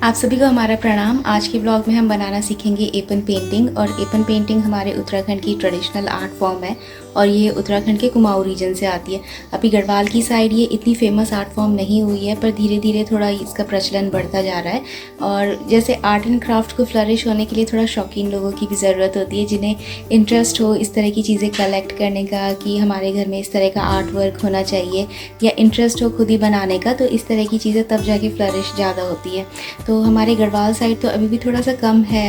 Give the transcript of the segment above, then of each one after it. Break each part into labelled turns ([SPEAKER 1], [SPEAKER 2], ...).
[SPEAKER 1] आप सभी को हमारा प्रणाम। आज के ब्लॉग में हम बनाना सीखेंगे एपन पेंटिंग। और एपन पेंटिंग हमारे उत्तराखंड की ट्रेडिशनल आर्ट फॉर्म है और ये उत्तराखंड के कुमाऊं रीजन से आती है। अभी गढ़वाल की साइड ये इतनी फेमस आर्ट फॉर्म नहीं हुई है, पर धीरे धीरे थोड़ा इसका प्रचलन बढ़ता जा रहा है। और जैसे आर्ट एंड क्राफ्ट को फ्लरिश होने के लिए थोड़ा शौकीन लोगों की भी ज़रूरत होती है, जिन्हें इंटरेस्ट हो इस तरह की चीज़ें कलेक्ट करने का कि हमारे घर में इस तरह का आर्ट वर्क होना चाहिए, या इंटरेस्ट हो खुद ही बनाने का, तो इस तरह की चीज़ें तब जाके फ्लरिश ज़्यादा होती है। तो हमारे गढ़वाल साइड तो अभी भी थोड़ा सा कम है,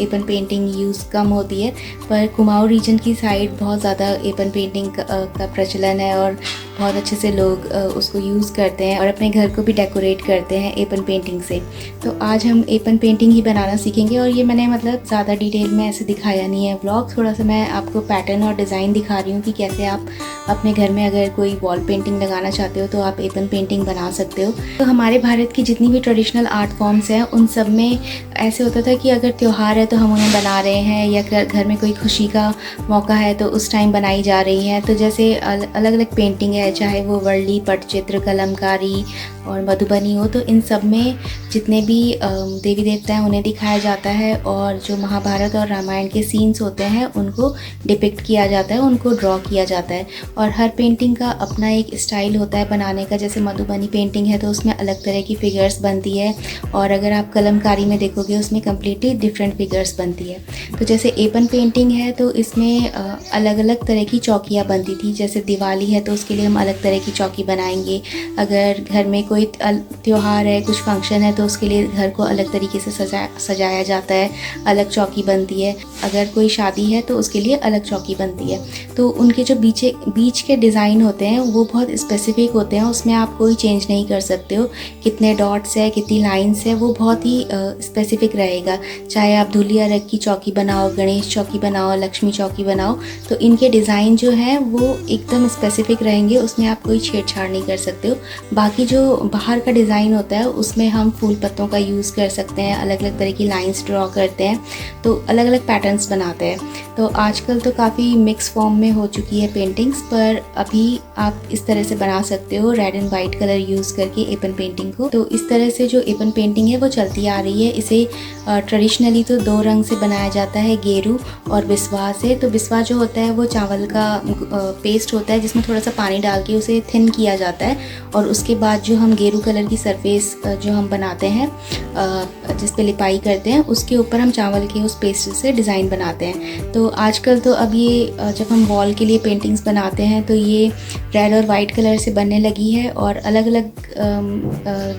[SPEAKER 1] एपन पेंटिंग यूज़ कम होती है, पर कुमाऊं रीजन की साइड बहुत ज़्यादा एपन पेंटिंग का प्रचलन है और बहुत अच्छे से लोग उसको यूज़ करते हैं और अपने घर को भी डेकोरेट करते हैं एपन पेंटिंग से। तो आज हम एपन पेंटिंग ही बनाना सीखेंगे। और ये मैंने ज़्यादा डिटेल में ऐसे दिखाया नहीं है व्लॉग, थोड़ा सा मैं आपको पैटर्न और डिज़ाइन दिखा रही हूँ कि कैसे आप अपने घर में अगर कोई वॉल पेंटिंग लगाना चाहते हो तो आप एपन पेंटिंग बना सकते हो। तो हमारे भारत की जितनी भी ट्रेडिशनल आर्ट फॉर्म्स हैं उन सब में ऐसे होता था कि अगर त्यौहार है तो हम उन्हें बना रहे हैं, या घर में कोई खुशी का मौका है तो उस टाइम बनाई जा रही हैं। तो जैसे अलग अलग पेंटिंग है, चाहे वो वर्ली, पटचित्र, कलमकारी और मधुबनी हो, तो इन सब में जितने भी देवी देवता हैं उन्हें दिखाया जाता है, और जो महाभारत और रामायण के सीन्स होते हैं उनको डिपिक्ट किया जाता है, उनको ड्रॉ किया जाता है। और हर पेंटिंग का अपना एक स्टाइल होता है बनाने का। जैसे मधुबनी पेंटिंग है तो उसमें अलग तरह की फिगर्स बनती है, और अगर आप कलमकारी में देखोगे उसमें कम्प्लीटली डिफरेंट फिगर्स बनती है। तो जैसे एपन पेंटिंग है तो इसमें अलग अलग तरह की चौकियाँ बनती थी। जैसे दिवाली है तो उसके लिए हम अलग तरह की चौकी बनाएंगे। अगर घर में कोई त्यौहार है, कुछ फंक्शन है, तो उसके लिए घर को अलग तरीके से सजाया जाता है, अलग चौकी बनती है। अगर कोई शादी है तो उसके लिए अलग चौकी बनती है। तो उनके जो बीच के डिज़ाइन होते हैं वो बहुत स्पेसिफिक होते हैं, उसमें आप कोई चेंज नहीं कर सकते हो। कितने डॉट्स है, कितनी लाइन्स है, वो बहुत ही स्पेसिफिक रहेगा। चाहे आप धुलिया रग की चौकी बनाओ, गणेश चौकी बनाओ, लक्ष्मी चौकी बनाओ, तो इनके डिज़ाइन जो हैं वो एकदम स्पेसिफिक रहेंगे, उसमें आप कोई छेड़छाड़ नहीं कर सकते हो। बाकी जो बाहर का डिज़ाइन होता है उसमें हम फूल पत्तों का यूज़ कर सकते हैं, अलग अलग तरह की लाइंस ड्रॉ करते हैं, तो अलग अलग पैटर्न्स बनाते हैं। तो आजकल तो काफ़ी मिक्स फॉर्म में हो चुकी है पेंटिंग्स, पर अभी आप इस तरह से बना सकते हो red and white colour use करके एपन पेंटिंग को। तो इस तरह से जो एपन पेंटिंग है वो चलती आ रही है। इसे ट्रेडिशनली तो दो रंग से बनाया जाता है, गेरू और बिस्वा से। तो बिस्वा जो होता है वो चावल का पेस्ट होता है जिसमें थोड़ा सा पानी डाल के उसे थिन किया जाता है, और उसके बाद जो हम गेरू कलर की सरफेस जो हम बनाते हैं, जिस पे लिपाई करते हैं, उसके ऊपर हम चावल के उस पेस्ट से डिज़ाइन बनाते हैं। तो आजकल तो अब ये जब हम वॉल के लिए पेंटिंग्स बनाते हैं तो ये रेड और वाइट कलर से बनने लगी है, और अलग अलग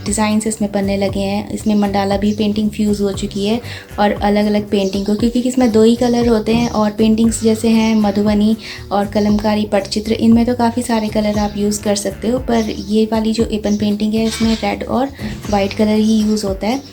[SPEAKER 1] डिज़ाइंस इसमें बनने लगे हैं। इसमें मंडाला भी पेंटिंग फ्यूज़ हो चुकी है, और अलग अलग पेंटिंग को, क्योंकि इसमें दो ही कलर होते हैं, और पेंटिंग्स जैसे हैं मधुबनी और कलमकारी, पटचित्र, इनमें तो काफ़ी सारे कलर आप यूज़ कर सकते हो, पर ये वाली जो एपन पेंटिंग है इसमें रेड और वाइट कलर ही यूज़ होता है,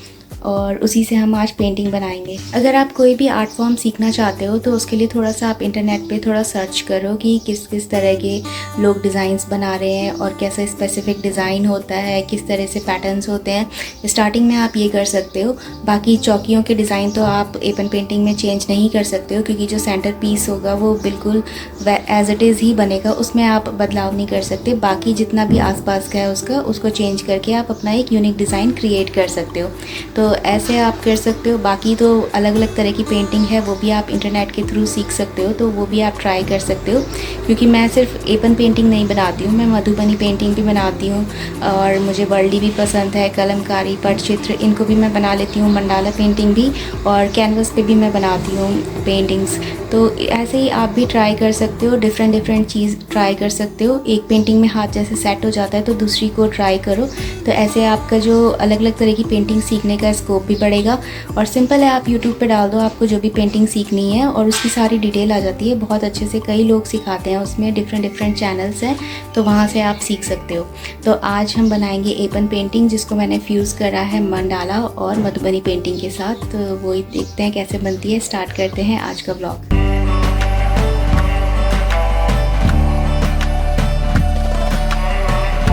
[SPEAKER 1] और उसी से हम आज पेंटिंग बनाएंगे। अगर आप कोई भी आर्ट फॉर्म सीखना चाहते हो तो उसके लिए थोड़ा सा आप इंटरनेट पे थोड़ा सर्च करो कि किस किस तरह के लोग डिज़ाइंस बना रहे हैं और कैसा स्पेसिफिक डिज़ाइन होता है, किस तरह से पैटर्न्स होते हैं। स्टार्टिंग में आप ये कर सकते हो। बाकी चौकियों के डिज़ाइन तो आप एपन पेंटिंग में चेंज नहीं कर सकते हो, क्योंकि जो सेंटर पीस होगा वो बिल्कुल एज इट इज़ ही बनेगा, उसमें आप बदलाव नहीं कर सकते। बाकी जितना भी आसपास का है उसको चेंज करके आप अपना एक यूनिक डिज़ाइन क्रिएट कर सकते हो। तो ऐसे आप कर सकते हो। बाकी तो अलग अलग तरह की पेंटिंग है, वो भी आप इंटरनेट के थ्रू सीख सकते हो, तो वो भी आप ट्राई कर सकते हो। क्योंकि मैं सिर्फ एपन पेंटिंग नहीं बनाती हूँ, मैं मधुबनी पेंटिंग भी बनाती हूँ, और मुझे वर्ली भी पसंद है, कलमकारी, पटचित्र, इनको भी मैं बना लेती हूँ, मंडाला पेंटिंग भी, और कैनवस पे भी मैं बनाती हूँ पेंटिंग्स। तो ऐसे ही आप भी ट्राई कर सकते हो, डिफरेंट चीज़ ट्राई कर सकते हो। एक पेंटिंग में हाथ जैसे सेट हो जाता है तो दूसरी को ट्राई करो। तो ऐसे आपका जो अलग अलग तरह की पेंटिंग सीखने का स्कोप भी बढ़ेगा। और सिंपल है, आप यूट्यूब पे डाल दो आपको जो भी पेंटिंग सीखनी है, और उसकी सारी डिटेल आ जाती है बहुत अच्छे से। कई लोग सिखाते हैं उसमें, डिफरेंट चैनल्स हैं, तो वहाँ से आप सीख सकते हो। तो आज हम बनाएंगे एपन पेंटिंग, जिसको मैंने फ्यूज़ करा है मंडाला और मधुबनी पेंटिंग के साथ। तो वही देखते हैं कैसे बनती है। स्टार्ट करते हैं आज का ब्लॉग।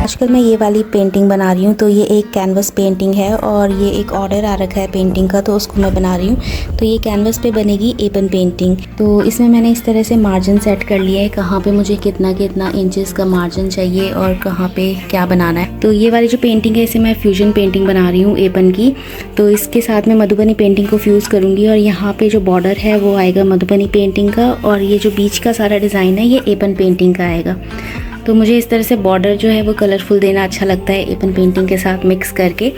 [SPEAKER 1] आजकल मैं ये वाली पेंटिंग बना रही हूँ। तो ये एक कैनवस पेंटिंग है और ये एक ऑर्डर आ रखा है पेंटिंग का, तो उसको मैं बना रही हूँ। तो ये कैनवस पे बनेगी एपन पेंटिंग। तो इसमें मैंने इस तरह से मार्जिन सेट कर लिया है, कहाँ पे मुझे कितना कितना इंचेस का मार्जिन चाहिए और कहाँ पे क्या बनाना है। तो ये वाली जो पेंटिंग है इसे मैं फ्यूजन पेंटिंग बना रही हूँ एपन की। तो इसके साथ मैं मधुबनी पेंटिंग को फ्यूज़ करूँगी और यहाँ पे जो बॉर्डर है वो आएगा मधुबनी पेंटिंग का, और ये जो बीच का सारा डिज़ाइन है ये एपन पेंटिंग का आएगा। तो मुझे इस तरह से बॉर्डर जो है वो कलरफुल देना अच्छा लगता है एपन पेंटिंग के साथ मिक्स करके।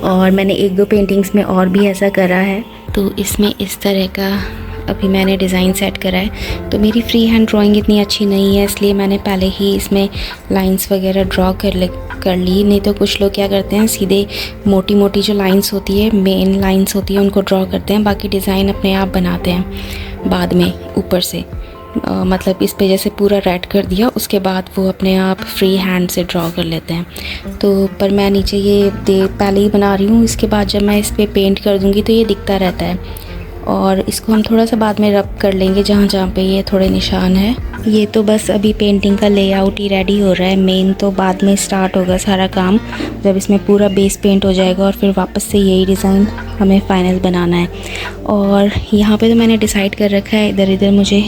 [SPEAKER 1] और मैंने एक दो पेंटिंग्स में और भी ऐसा करा है। तो इसमें इस तरह का अभी मैंने डिज़ाइन सेट करा है। तो मेरी फ्री हैंड ड्राइंग इतनी अच्छी नहीं है, इसलिए मैंने पहले ही इसमें लाइंस वगैरह ड्रॉ कर ली। नहीं तो कुछ लोग क्या करते हैं, सीधे मोटी मोटी जो लाइंस होती है, मेन लाइंस होती है, उनको ड्रॉ करते हैं, बाकी डिज़ाइन अपने आप बनाते हैं बाद में ऊपर से। मतलब इस पे जैसे पूरा रेड कर दिया, उसके बाद वो अपने आप फ्री हैंड से ड्रॉ कर लेते हैं। तो पर मैं नीचे ये पहले ही बना रही हूँ, इसके बाद जब मैं इस पे पेंट कर दूँगी तो ये दिखता रहता है। और इसको हम थोड़ा सा बाद में रब कर लेंगे जहाँ जहाँ पे ये थोड़े निशान है। ये तो बस अभी पेंटिंग का लेआउट ही रेडी हो रहा है, मेन तो बाद में स्टार्ट होगा सारा काम, जब इसमें पूरा बेस पेंट हो जाएगा और फिर वापस से यही डिज़ाइन हमें फाइनल बनाना है। और यहाँ पे तो मैंने डिसाइड कर रखा है इधर इधर मुझे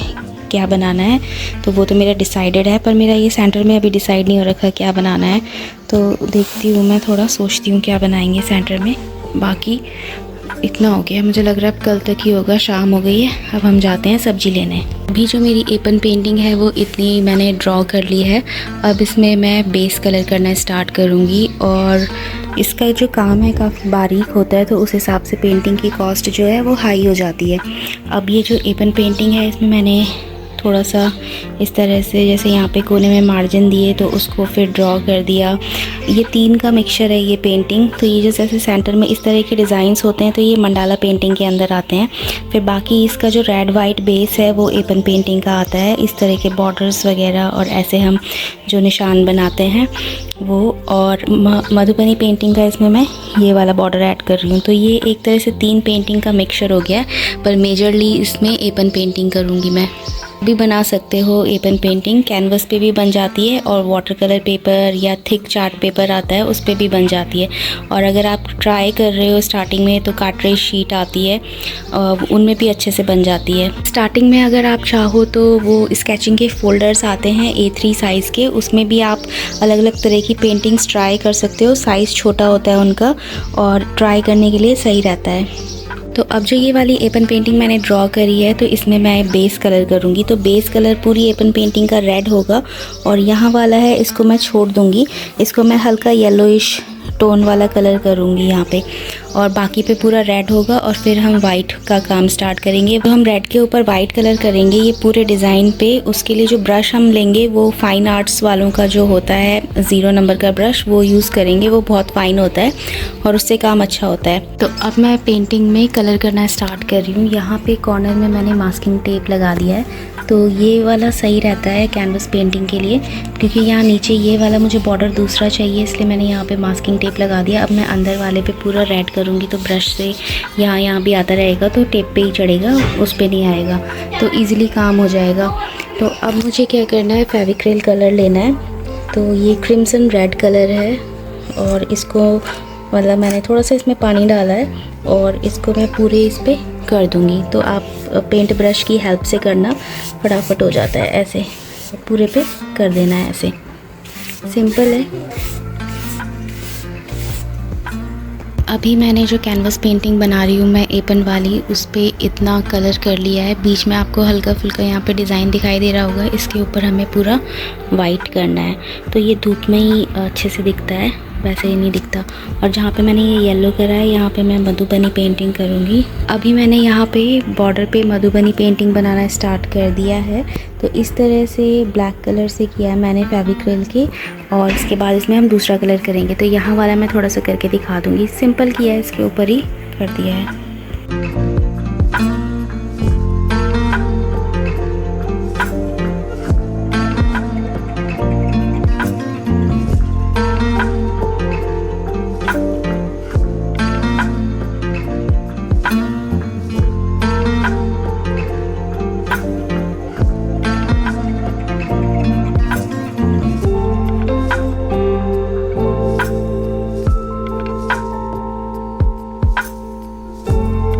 [SPEAKER 1] क्या बनाना है, तो वो तो मेरा डिसाइडेड है, पर मेरा ये सेंटर में अभी डिसाइड नहीं हो रखा क्या बनाना है। तो देखती हूँ, मैं थोड़ा सोचती हूँ क्या बनाएंगे सेंटर में। बाकी इतना हो गया, मुझे लग रहा है अब कल तक ही होगा, शाम हो गई है, अब हम जाते हैं सब्जी लेने। अभी जो मेरी एपन पेंटिंग है वो इतनी मैंने ड्रॉ कर ली है। अब इसमें मैं बेस कलर करना स्टार्ट करूँगी, और इसका जो काम है काफ़ी बारीक होता है, तो उस हिसाब से पेंटिंग की कॉस्ट जो है वो हाई हो जाती है। अब ये जो एपन पेंटिंग है इसमें मैंने थोड़ा सा इस तरह से, जैसे यहाँ पे कोने में मार्जिन दिए तो उसको फिर ड्रॉ कर दिया। ये 3 का मिक्सचर है ये पेंटिंग। तो ये जैसे सेंटर में इस तरह के डिज़ाइंस होते हैं तो ये मंडाला पेंटिंग के अंदर आते हैं। फिर बाकी इसका जो रेड वाइट बेस है वो एपन पेंटिंग का आता है। इस तरह के बॉर्डर्स वगैरह और ऐसे हम जो निशान बनाते हैं वो, और मधुबनी पेंटिंग का इसमें मैं ये वाला बॉर्डर ऐड कर रही हूँ। तो ये एक तरह से 3 पेंटिंग का मिक्सचर हो गया, पर मेजरली इसमें एपन पेंटिंग करूँगी मैं। भी बना सकते हो एपन पेंटिंग, कैनवस पे भी बन जाती है, और वाटर कलर पेपर या थिक चार्ट पेपर आता है उस पे भी बन जाती है। और अगर आप ट्राई कर रहे हो स्टार्टिंग में तो कार्ट्रेज शीट आती है, उनमें भी अच्छे से बन जाती है। स्टार्टिंग में अगर आप चाहो तो वो स्केचिंग के फोल्डर्स आते हैं A3 साइज़ के, उसमें भी आप अलग अलग तरह की पेंटिंग्स ट्राई कर सकते हो। साइज़ छोटा होता है उनका और ट्राई करने के लिए सही रहता है। तो अब जो ये वाली एपन पेंटिंग मैंने ड्रॉ करी है तो इसमें मैं बेस कलर करूँगी। तो बेस कलर पूरी एपन पेंटिंग का रेड होगा, और यहाँ वाला है इसको मैं छोड़ दूँगी, इसको मैं हल्का येलोइश टोन वाला कलर करूँगी यहाँ पे, और बाकी पे पूरा रेड होगा। और फिर हम वाइट का काम स्टार्ट करेंगे। तो हम रेड के ऊपर वाइट कलर करेंगे ये पूरे डिज़ाइन पे। उसके लिए जो ब्रश हम लेंगे वो फाइन आर्ट्स वालों का जो होता है 0 नंबर का ब्रश, वो यूज़ करेंगे, वो बहुत फाइन होता है और उससे काम अच्छा होता है। तो अब मैं पेंटिंग में कलर करना स्टार्ट कर रही हूँ। यहाँ पे कॉर्नर में मैंने मास्किंग टेप लगा दिया है। तो ये वाला सही रहता है कैनवस पेंटिंग के लिए, क्योंकि यहाँ नीचे ये वाला मुझे बॉर्डर दूसरा चाहिए, इसलिए मैंने यहाँ पे मास्किंग टेप लगा दिया। अब मैं अंदर वाले पे पूरा रेड करूँगी, तो ब्रश से यहाँ भी आता रहेगा, तो टेप पे ही चढ़ेगा, उस पे नहीं आएगा, तो ईज़िली काम हो जाएगा। तो अब मुझे क्या करना है, फेविक्रिल कलर लेना है। तो ये क्रिम्सन रेड कलर है, और इसको मतलब मैंने थोड़ा सा इसमें पानी डाला है और इसको मैं पूरे इस पे कर दूँगी। तो आप पेंट ब्रश की हेल्प से करना, फटाफट हो जाता है। ऐसे पूरे पे कर देना है, ऐसे सिंपल है। अभी मैंने जो कैनवस पेंटिंग बना रही हूँ मैं एपन वाली, उस पर इतना कलर कर लिया है। बीच में आपको हल्का फुल्का यहाँ पे डिज़ाइन दिखाई दे रहा होगा, इसके ऊपर हमें पूरा वाइट करना है। तो ये धूप में ही अच्छे से दिखता है, वैसे ही नहीं दिखता। और जहाँ पे मैंने ये येलो करा है यहाँ पे मैं मधुबनी पेंटिंग करूँगी। अभी मैंने यहाँ पे बॉर्डर पे मधुबनी पेंटिंग बनाना स्टार्ट कर दिया है। तो इस तरह से ब्लैक कलर से किया है मैंने फेविक्रिल के, और इसके बाद इसमें हम दूसरा कलर करेंगे। तो यहाँ वाला मैं थोड़ा सा करके दिखा दूँगी, सिंपल किया है, इसके ऊपर ही कर दिया है।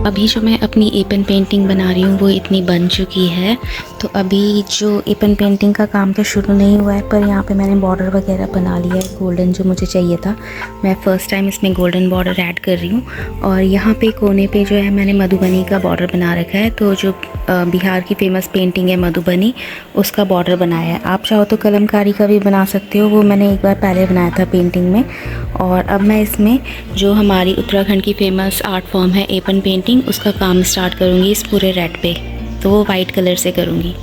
[SPEAKER 1] अभी जो मैं अपनी एपन पेंटिंग बना रही हूँ वो इतनी बन चुकी है। तो अभी जो एपन पेंटिंग का काम तो शुरू नहीं हुआ है, पर यहाँ पे मैंने बॉर्डर वगैरह बना लिया है गोल्डन जो मुझे चाहिए था। मैं फ़र्स्ट टाइम इसमें गोल्डन बॉर्डर ऐड कर रही हूँ। और यहाँ पे कोने पे जो है मैंने मधुबनी का बॉर्डर बना रखा है। तो जो बिहार की फ़ेमस पेंटिंग है मधुबनी, उसका बॉर्डर बनाया है। आप चाहो तो कलमकारी का भी बना सकते हो, वो मैंने एक बार पहले बनाया था पेंटिंग में। और अब मैं इसमें जो हमारी उत्तराखंड की फ़ेमस आर्ट फॉर्म है एपन पेंटिंग, उसका काम स्टार्ट करूँगी इस पूरे रेड पे। तो वो वाइट कलर से करूँगी।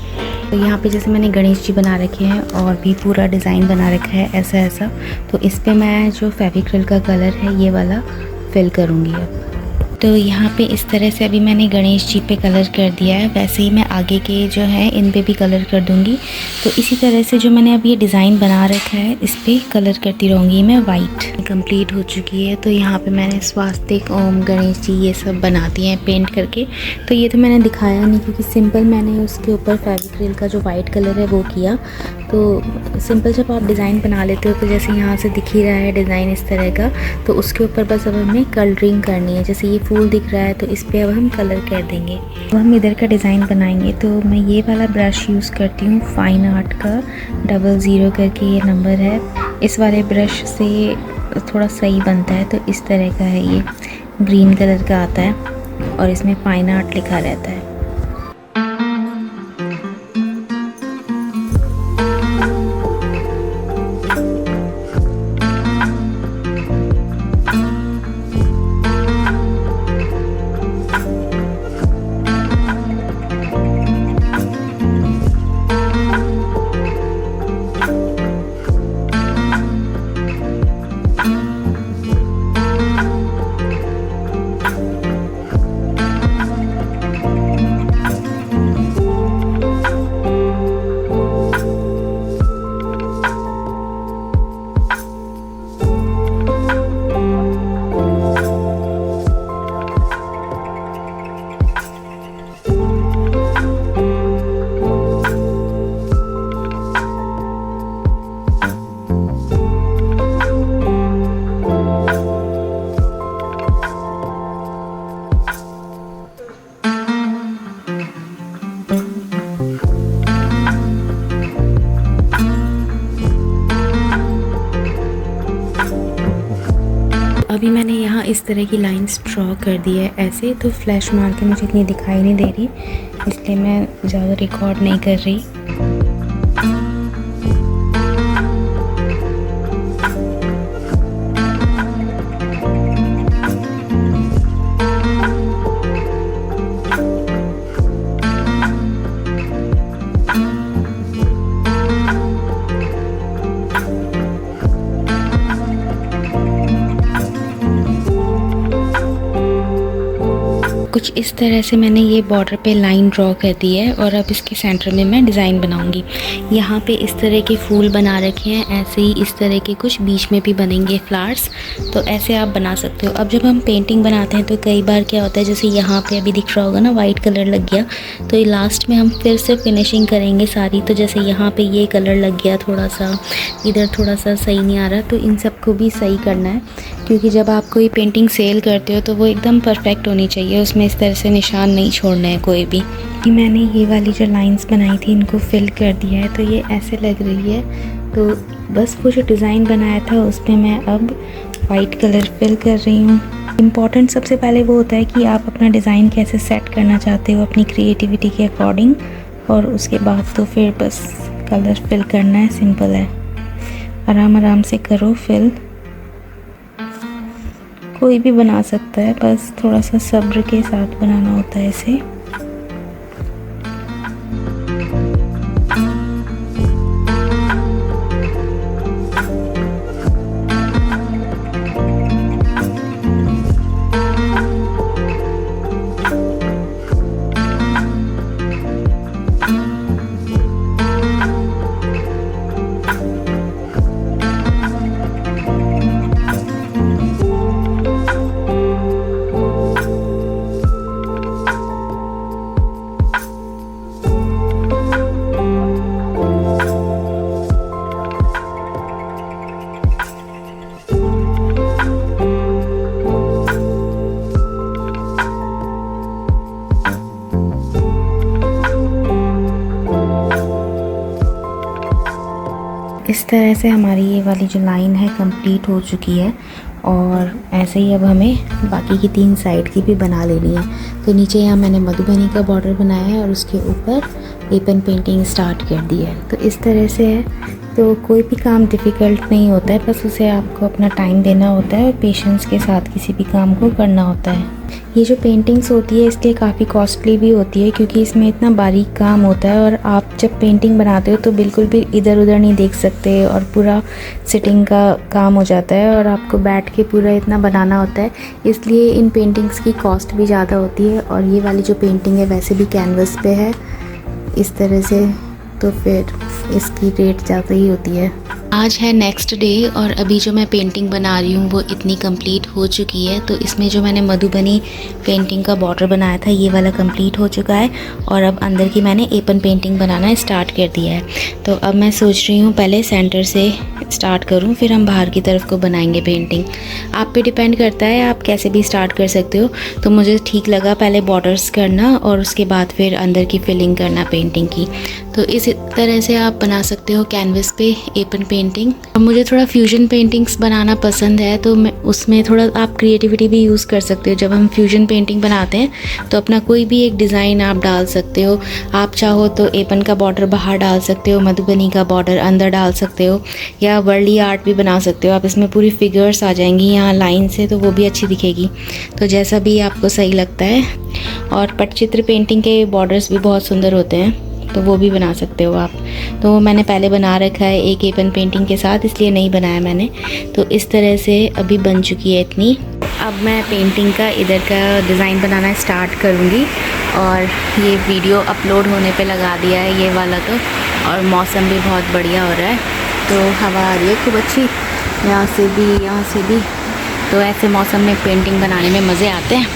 [SPEAKER 1] तो यहाँ पे जैसे मैंने गणेश जी बना रखे हैं और भी पूरा डिज़ाइन बना रखा है ऐसा ऐसा। तो इस पे मैं जो फेविक्रिल का कलर है ये वाला फिल करूँगी अब। तो यहाँ पे इस तरह से अभी मैंने गणेश जी पे कलर कर दिया है, वैसे ही मैं आगे के जो है इन पे भी कलर कर दूँगी। तो इसी तरह से जो मैंने अभी ये डिज़ाइन बना रखा है इस पे कलर करती रहूँगी मैं वाइट। कंप्लीट हो चुकी है। तो यहाँ पे मैंने स्वास्तिक, ओम, गणेश जी ये सब बना दिए हैं पेंट करके। तो ये तो मैंने दिखाया नहीं क्योंकि सिंपल मैंने उसके ऊपर फेविक्रिल का जो वाइट कलर है वो किया। तो सिंपल जब आप डिज़ाइन बना लेते हो तो जैसे यहाँ से दिख ही रहा है डिज़ाइन इस तरह का, तो उसके ऊपर बस अब हमें कलरिंग करनी है। जैसे ये फूल दिख रहा है तो इस पर अब हम कलर कर देंगे। अब हम इधर का डिज़ाइन बनाएंगे। तो मैं ये वाला ब्रश यूज़ करती हूँ, फाइन आर्ट का 00 करके ये नंबर है। इस वाले ब्रश से थोड़ा सही बनता है। तो इस तरह का है ये, ग्रीन कलर का आता है और इसमें फाइन आर्ट लिखा रहता है। अभी मैंने यहाँ इस तरह की लाइंस ड्रॉ कर दी है ऐसे। तो फ्लैश मार के मुझे इतनी दिखाई नहीं दे रही, इसलिए मैं ज़्यादा रिकॉर्ड नहीं कर रही। कुछ इस तरह से मैंने ये बॉर्डर पे लाइन ड्रॉ कर दी है और अब इसके सेंटर में मैं डिज़ाइन बनाऊंगी। यहाँ पे इस तरह के फूल बना रखे हैं, ऐसे ही इस तरह के कुछ बीच में भी बनेंगे फ्लावर्स। तो ऐसे आप बना सकते हो। अब जब हम पेंटिंग बनाते हैं तो कई बार क्या होता है, जैसे यहाँ पे अभी दिख रहा होगा ना वाइट कलर लग गया, तो ये लास्ट में हम फिर से फिनिशिंग करेंगे सारी। तो जैसे यहाँ पे ये कलर लग गया थोड़ा सा, इधर थोड़ा सा सही नहीं आ रहा, तो इन सबको भी सही करना है। क्योंकि जब आप कोई पेंटिंग सेल करते हो तो वो एकदम परफेक्ट होनी चाहिए, उसमें इस तरह से निशान नहीं छोड़ना है कोई भी। मैंने ये वाली जो लाइंस बनाई थी इनको फिल कर दिया है, तो ये ऐसे लग रही है। तो बस वो जो डिज़ाइन बनाया था उस पर मैं अब वाइट कलर फिल कर रही हूँ। इम्पॉर्टेंट सबसे पहले वो होता है कि आप अपना डिज़ाइन कैसे सेट करना चाहते हो अपनी क्रिएटिविटी के अकॉर्डिंग, और उसके बाद तो फिर बस कलर फिल करना है। सिंपल है, आराम आराम से करो फिल। कोई भी बना सकता है, बस थोड़ा सा सब्र के साथ बनाना होता है इसे। इस तरह से हमारी ये वाली जो लाइन है कंप्लीट हो चुकी है और ऐसे ही अब हमें बाकी की 3 साइड की भी बना लेनी है। तो नीचे यहाँ मैंने मधुबनी का बॉर्डर बनाया है और उसके ऊपर एपन पेंटिंग स्टार्ट कर दी है। तो इस तरह से है। तो कोई भी काम डिफ़िकल्ट नहीं होता है, बस उसे आपको अपना टाइम देना होता है और पेशेंस के साथ किसी भी काम को करना होता है। ये जो पेंटिंग्स होती है इसलिए काफ़ी कॉस्टली भी होती है क्योंकि इसमें इतना बारीक काम होता है और आप जब पेंटिंग बनाते हो तो बिल्कुल भी इधर उधर नहीं देख सकते और पूरा सिटिंग का काम हो जाता है और आपको बैठ के पूरा इतना बनाना होता है, इसलिए इन पेंटिंग्स की कॉस्ट भी ज़्यादा होती है। और ये वाली जो पेंटिंग है वैसे भी कैनवस पे है इस तरह से, तो फिर इसकी रेट ज़्यादा ही होती है। आज है नेक्स्ट डे और अभी जो मैं पेंटिंग बना रही हूँ वो इतनी कंप्लीट हो चुकी है। तो इसमें जो मैंने मधुबनी पेंटिंग का बॉर्डर बनाया था ये वाला कंप्लीट हो चुका है और अब अंदर की मैंने एपन पेंटिंग बनाना स्टार्ट कर दिया है। तो अब मैं सोच रही हूँ पहले सेंटर से स्टार्ट करूँ, फिर हम बाहर की तरफ को बनाएंगे पेंटिंग। आप पे डिपेंड करता है, आप कैसे भी स्टार्ट कर सकते हो। तो मुझे ठीक लगा पहले बॉर्डर्स करना और उसके बाद फिर अंदर की फिलिंग करना पेंटिंग की। तो इस तरह से आप बना सकते हो कैनवस पे एपन पेंटिंग। और मुझे थोड़ा फ्यूजन पेंटिंग्स बनाना पसंद है तो मैं उसमें थोड़ा आप क्रिएटिविटी भी यूज़ कर सकते हो। जब हम फ्यूजन पेंटिंग बनाते हैं तो अपना कोई भी एक डिज़ाइन आप डाल सकते हो। आप चाहो तो एपन का बॉर्डर बाहर डाल सकते हो, मधुबनी का बॉर्डर अंदर डाल सकते हो, या वर्ली आर्ट भी बना सकते हो आप। इसमें पूरी फिगर्स आ जाएंगी यहाँ लाइन से, तो वो भी अच्छी दिखेगी। तो जैसा भी आपको सही लगता है। और पटचित्र पेंटिंग के बॉर्डर्स भी बहुत सुंदर होते हैं तो वो भी बना सकते हो आप। तो मैंने पहले बना रखा है एक एपन पेंटिंग के साथ, इसलिए नहीं बनाया मैंने। तो इस तरह से अभी बन चुकी है इतनी। अब मैं पेंटिंग का इधर का डिज़ाइन बनाना स्टार्ट करूँगी और ये वीडियो अपलोड होने पे लगा दिया है ये वाला तो। और मौसम भी बहुत बढ़िया हो रहा है, तो हवा आ रही है खूब अच्छी यहाँ से भी यहाँ से भी। तो ऐसे मौसम में पेंटिंग बनाने में मज़े आते हैं।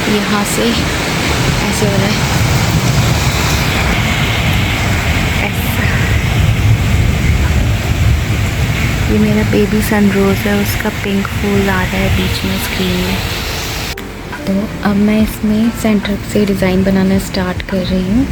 [SPEAKER 1] यहाँ से ऐसे हो रहा है, ये मेरा बेबी सनरोज़ है, उसका पिंक फूल आ रहा है बीच में स्क्रीन में। तो अब मैं इसमें सेंटर से डिज़ाइन बनाना स्टार्ट कर रही हूँ।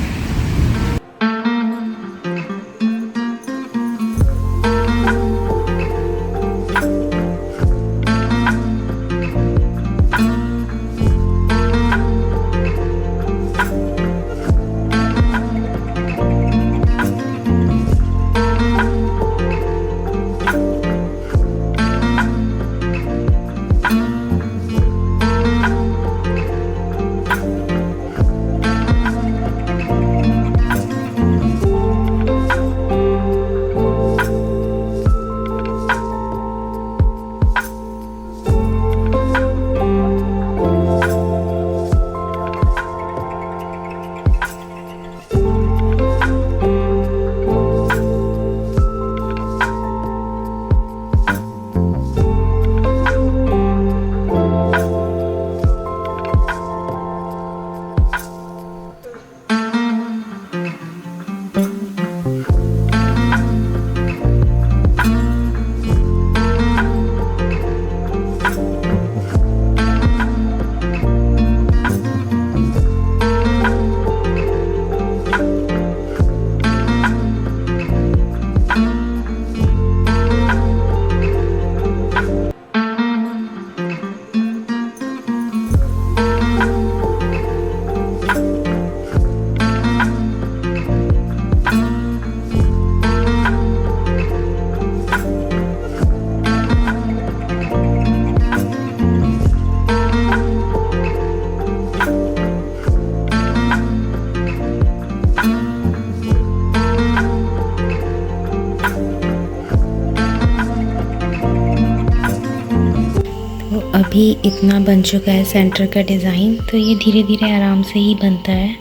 [SPEAKER 1] अभी इतना बन चुका है सेंटर का डिज़ाइन, तो ये धीरे धीरे आराम से ही बनता है।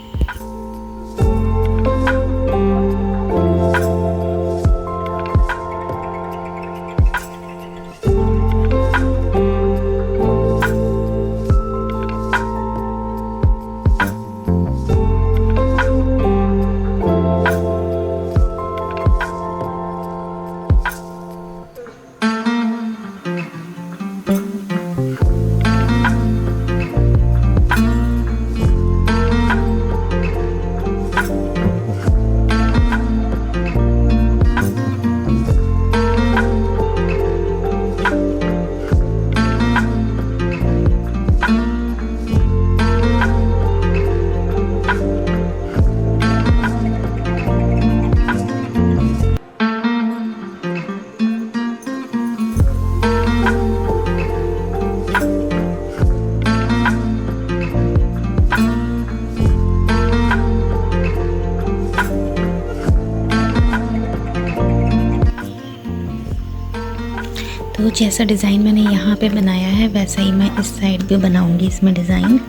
[SPEAKER 1] तो जैसा डिज़ाइन मैंने यहाँ पे बनाया है वैसा ही मैं इस साइड भी बनाऊँगी इसमें डिज़ाइन।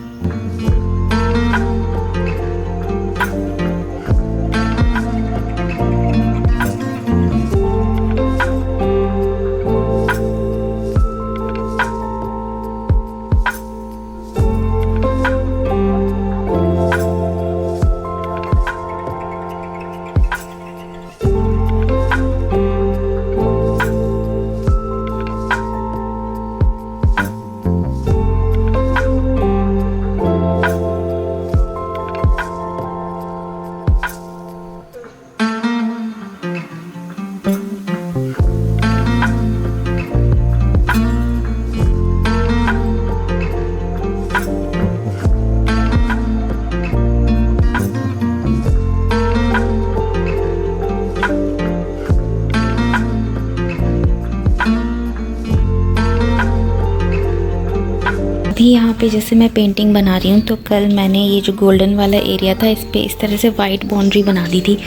[SPEAKER 1] अभी यहाँ पे जैसे मैं पेंटिंग बना रही हूँ तो कल मैंने ये जो गोल्डन वाला एरिया था इस पे इस तरह से वाइट बाउंड्री बना दी थी,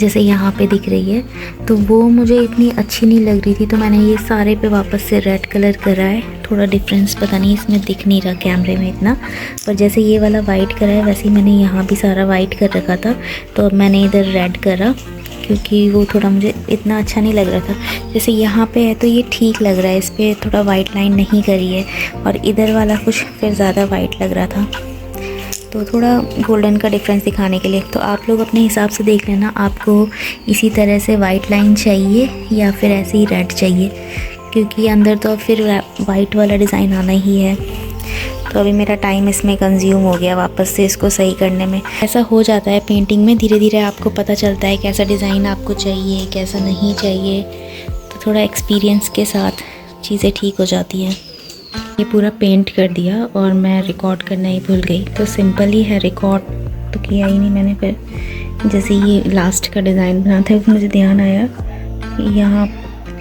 [SPEAKER 1] जैसे यहाँ पे दिख रही है। तो वो मुझे इतनी अच्छी नहीं लग रही थी, तो मैंने ये सारे पे वापस से रेड कलर करा है। थोड़ा डिफरेंस पता नहीं इसमें दिख नहीं रहा कैमरे में इतना, पर जैसे ये वाला वाइट करा है वैसे ही मैंने यहाँ भी सारा वाइट कर रखा था, तो अब मैंने इधर रेड करा क्योंकि वो थोड़ा मुझे इतना अच्छा नहीं लग रहा था। जैसे यहाँ पे है तो ये ठीक लग रहा है, इस पर थोड़ा वाइट लाइन नहीं करी है, और इधर वाला कुछ फिर ज़्यादा वाइट लग रहा था, तो थोड़ा गोल्डन का डिफरेंस दिखाने के लिए। तो आप लोग अपने हिसाब से देख लेना आपको इसी तरह से वाइट लाइन चाहिए या फिर ऐसे ही रेड चाहिए, क्योंकि अंदर तो फिर वाइट वाला डिज़ाइन आना ही है। तो अभी मेरा टाइम इसमें कंज्यूम हो गया वापस से इसको सही करने में। ऐसा हो जाता है पेंटिंग में, धीरे धीरे आपको पता चलता है कैसा डिज़ाइन आपको चाहिए कैसा नहीं चाहिए, तो थोड़ा एक्सपीरियंस के साथ चीज़ें ठीक हो जाती हैं। ये पूरा पेंट कर दिया और मैं रिकॉर्ड करना ही भूल गई, तो सिंपल ही है, रिकॉर्ड तो किया ही नहीं मैंने। फिर जैसे ये लास्ट का डिज़ाइन बना था मुझे ध्यान आया यहाँ,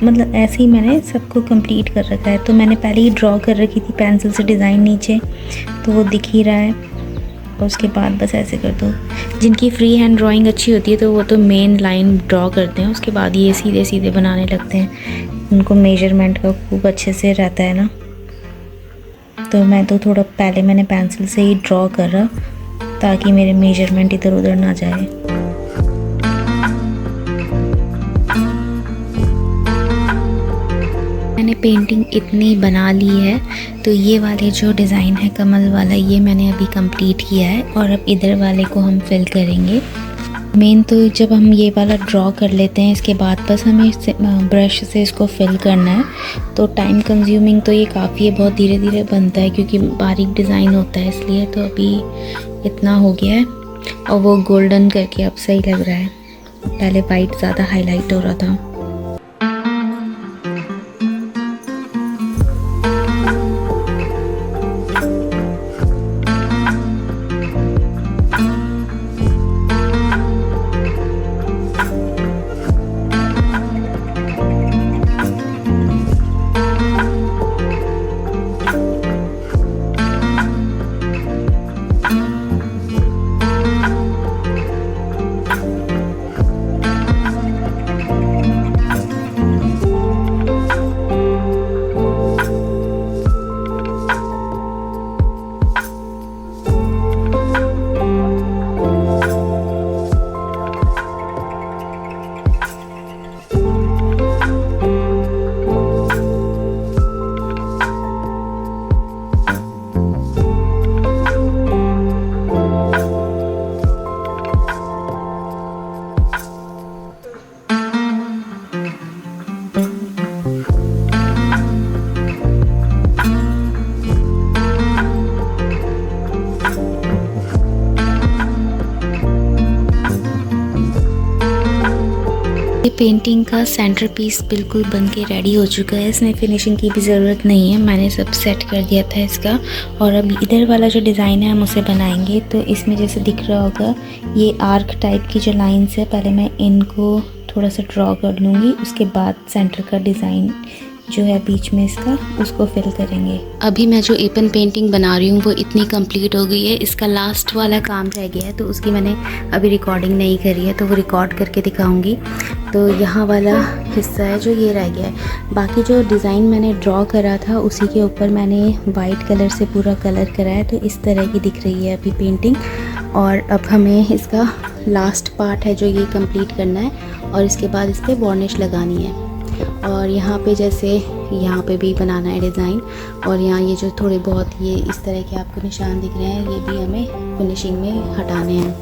[SPEAKER 1] मतलब ऐसे ही मैंने सबको कंप्लीट कर रखा है। तो मैंने पहले ही ड्रॉ कर रखी थी पेंसिल से डिज़ाइन नीचे, तो वो दिख ही रहा है, और उसके बाद बस ऐसे कर दो। जिनकी फ्री हैंड ड्राइंग अच्छी होती है तो वो तो मेन लाइन ड्रॉ करते हैं, उसके बाद ये सीधे सीधे बनाने लगते हैं, उनको मेजरमेंट का खूब अच्छे से रहता है ना। तो मैं तो थोड़ा पहले मैंने पेंसिल से ही ड्रॉ कर रहा ताकि मेरे मेजरमेंट इधर उधर ना जाए। मैंने पेंटिंग इतनी बना ली है, तो ये वाले जो डिज़ाइन है कमल वाला ये मैंने अभी कंप्लीट किया है, और अब इधर वाले को हम फिल करेंगे। मेन तो जब हम ये वाला ड्रॉ कर लेते हैं इसके बाद बस हमें ब्रश से इसको फिल करना है, तो टाइम कंज्यूमिंग तो ये काफ़ी है, बहुत धीरे धीरे बनता है क्योंकि बारीक डिज़ाइन होता है इसलिए। तो अभी इतना हो गया है, और वो गोल्डन करके अब सही लग रहा है, पहले वाइट ज़्यादा हाईलाइट हो रहा था। ये पेंटिंग का सेंटर पीस बिल्कुल बन के रेडी हो चुका है, इसमें फिनिशिंग की भी ज़रूरत नहीं है, मैंने सब सेट कर दिया था इसका। और अब इधर वाला जो डिज़ाइन है हम उसे बनाएंगे। तो इसमें जैसे दिख रहा होगा ये आर्क टाइप की जो लाइन्स है, पहले मैं इनको थोड़ा सा ड्रॉ कर लूँगी, उसके बाद सेंटर का डिज़ाइन जो है बीच में इसका, उसको फिल करेंगे। अभी मैं जो एपन पेंटिंग बना रही हूँ वो इतनी कंप्लीट हो गई है। इसका लास्ट वाला काम रह गया है, तो उसकी मैंने अभी रिकॉर्डिंग नहीं करी है, तो वो रिकॉर्ड करके दिखाऊंगी। तो यहाँ वाला हिस्सा है जो ये रह गया है। बाकी जो डिज़ाइन मैंने ड्रॉ करा था उसी के ऊपर मैंने वाइट कलर से पूरा कलर करा है, तो इस तरह की दिख रही है अभी पेंटिंग। और अब हमें इसका लास्ट पार्ट है जो ये कंप्लीट करना है, और इसके बाद इस पर वार्निश लगानी है। और यहाँ पे जैसे यहाँ पे भी बनाना है डिज़ाइन, और यहाँ ये जो थोड़े बहुत ये इस तरह के आपको निशान दिख रहे हैं, ये भी हमें फिनिशिंग में हटाने हैं।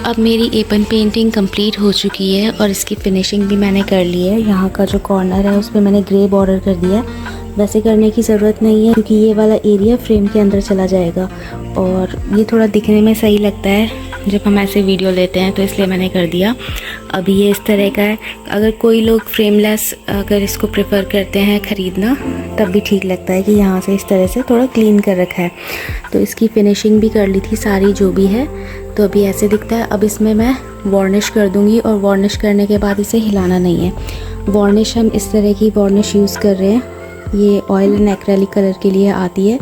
[SPEAKER 1] अब मेरी एपन पेंटिंग कंप्लीट हो चुकी है और इसकी फिनिशिंग भी मैंने कर ली है। यहाँ का जो कॉर्नर है उस पर मैंने ग्रे बॉर्डर कर दिया है। वैसे करने की ज़रूरत नहीं है क्योंकि ये वाला एरिया फ्रेम के अंदर चला जाएगा और ये थोड़ा दिखने में सही लगता है जब हम ऐसे वीडियो लेते हैं, तो इसलिए मैंने कर दिया। अभी ये इस तरह का है। अगर कोई लोग फ्रेमलेस अगर इसको प्रेफर करते हैं ख़रीदना, तब भी ठीक लगता है कि यहाँ से इस तरह से थोड़ा क्लीन कर रखा है। तो इसकी फिनिशिंग भी कर ली थी सारी जो भी है, तो अभी ऐसे दिखता है। अब इसमें मैं वार्निश कर दूँगी और वार्निश करने के बाद इसे हिलाना नहीं है। वार्निश हम इस तरह की वार्निश यूज़ कर रहे हैं। ये ऑयल एंड एक्रेलिक कलर के लिए आती है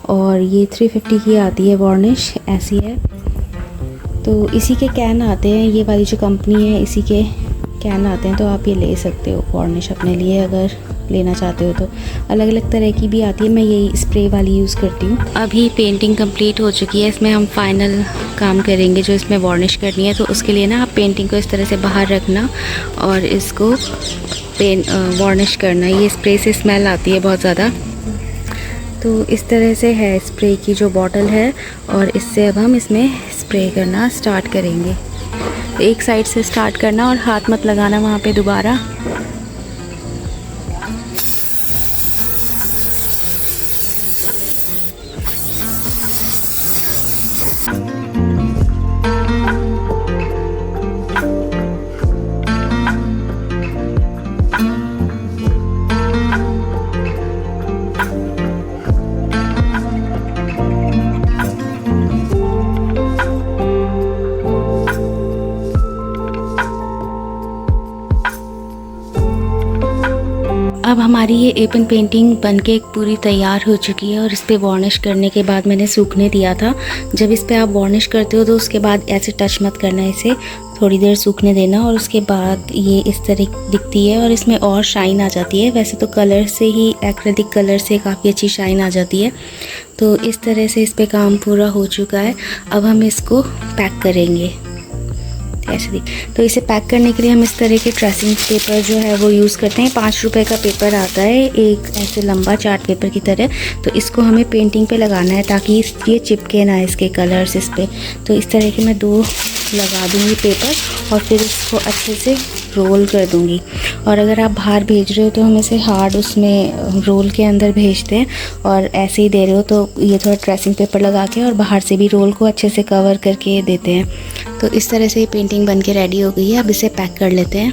[SPEAKER 1] और ये 350 की आती है वार्निश, ऐसी है। तो इसी के कैन आते हैं, ये वाली जो कंपनी है इसी के कैन आते हैं, तो आप ये ले सकते हो वार्निश अपने लिए अगर लेना चाहते हो। तो अलग अलग तरह की भी आती है, मैं यही स्प्रे वाली यूज़ करती हूँ। अभी पेंटिंग कंप्लीट हो चुकी है, इसमें हम फाइनल काम करेंगे जो इसमें वार्निश करनी है। तो उसके लिए ना आप पेंटिंग को इस तरह से बाहर रखना और इसको वार्निश करना। ये स्प्रे से स्मेल आती है बहुत ज़्यादा, तो इस तरह से है स्प्रे की जो बॉटल है और इससे अब हम इसमें स्प्रे करना स्टार्ट करेंगे। तो एक साइड से स्टार्ट करना और हाथ मत लगाना वहाँ पे दोबारा। अब हमारी ये एपन पेंटिंग बनके पूरी तैयार हो चुकी है और इस पर वार्निश करने के बाद मैंने सूखने दिया था। जब इस पे आप वार्निश करते हो तो उसके बाद ऐसे टच मत करना, इसे थोड़ी देर सूखने देना और उसके बाद ये इस तरह दिखती है और इसमें और शाइन आ जाती है। वैसे तो कलर से ही, एक्रेलिक कलर से काफ़ी अच्छी शाइन आ जाती है। तो इस तरह से इस पर काम पूरा हो चुका है। अब हम इसको पैक करेंगे ऐसे दिख। तो इसे पैक करने के लिए हम इस तरह के ट्रेसिंग पेपर जो है वो यूज़ करते हैं। 5 रुपए का पेपर आता है एक, ऐसे लंबा चार्ट पेपर की तरह। तो इसको हमें पेंटिंग पे लगाना है ताकि ये चिपके ना इसके कलर्स इस पर। तो इस तरह के मैं 2 लगा दूँगी पेपर और फिर इसको अच्छे से रोल कर दूँगी। और अगर आप बाहर भेज रहे हो तो हम इसे हार्ड उसमें रोल के अंदर भेजते हैं, और ऐसे ही दे रहे हो तो ये थोड़ा ट्रेसिंग पेपर लगा के और बाहर से भी रोल को अच्छे से कवर करके देते हैं। तो इस तरह से ये पेंटिंग बन के रेडी हो गई है। अब इसे पैक कर लेते हैं।